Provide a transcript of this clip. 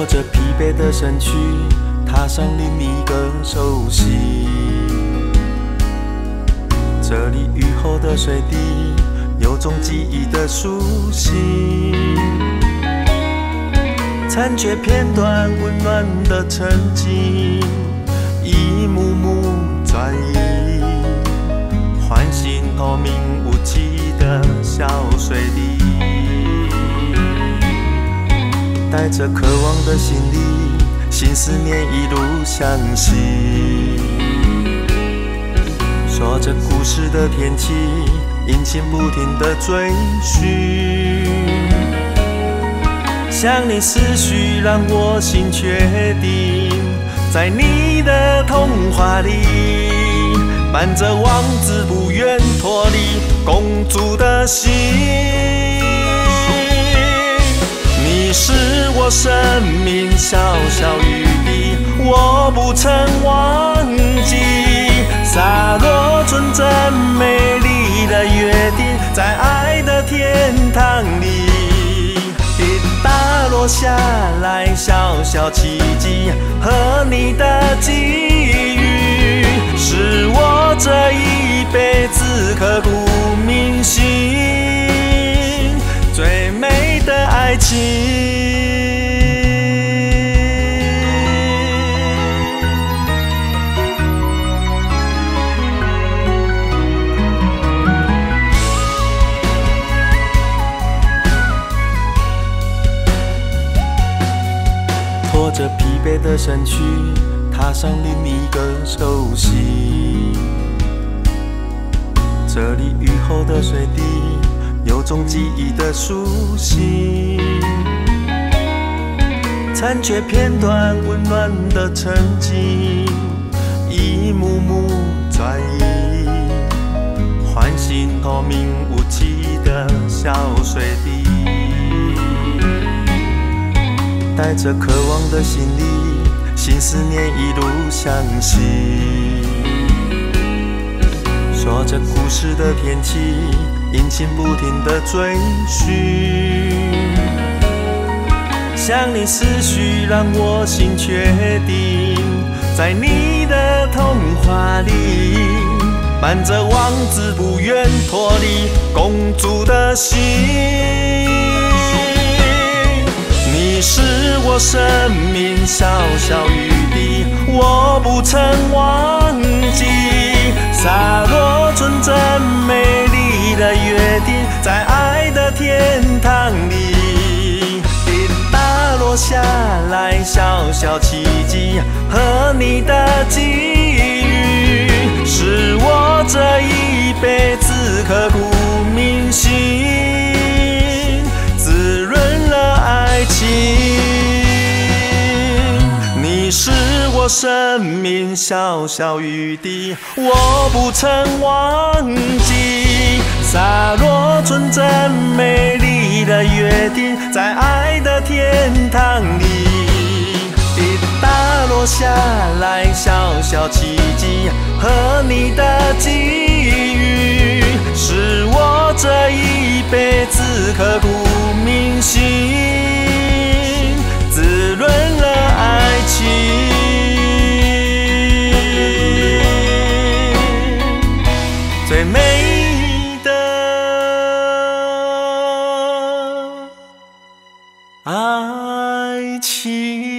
拖着疲惫的身躯，踏上另一个熟悉。这里雨后的水滴，有种记忆的苏醒。残缺片段，温暖的曾经，一幕幕转移，唤醒透明无际的小水滴。带着渴望的心里，新思念一路向西。说着故事的天气，引擎不停地追寻。想你思绪让我心确定，在你的童话里，伴着王子不愿脱离公主的心。你是我生命小小雨滴，我不曾忘记。洒落纯真美丽的约定，在爱的天堂里，滴答落下来小小奇迹，和你的际遇，是我这一辈子刻骨铭心最美的爱情。拖着疲惫的身躯，踏上另一个熟悉。这里雨后的水滴，有种记忆的苏醒。残缺片段，温暖的曾经，一幕幕转移，唤醒透明无际的小水滴。带着渴望的心里，新思念一路向西。说着故事的天气，引擎不停地追寻。想你思绪让我心确定，在你的童话里，伴着王子不愿脱离公主的心。你是我生命小小雨滴，我不曾忘记。洒落纯真美丽的约定，在爱的天堂里，滴答落下来小小奇迹，和你的际遇，是我这一辈子刻骨铭心滋润了爱情。你是我生命小小雨滴，我不曾忘记。洒落纯真美丽的约定，在爱的天堂里，滴答落下来小小奇迹，和你的际遇，是我这一辈子刻骨铭心滋润了爱情。最美的爱情。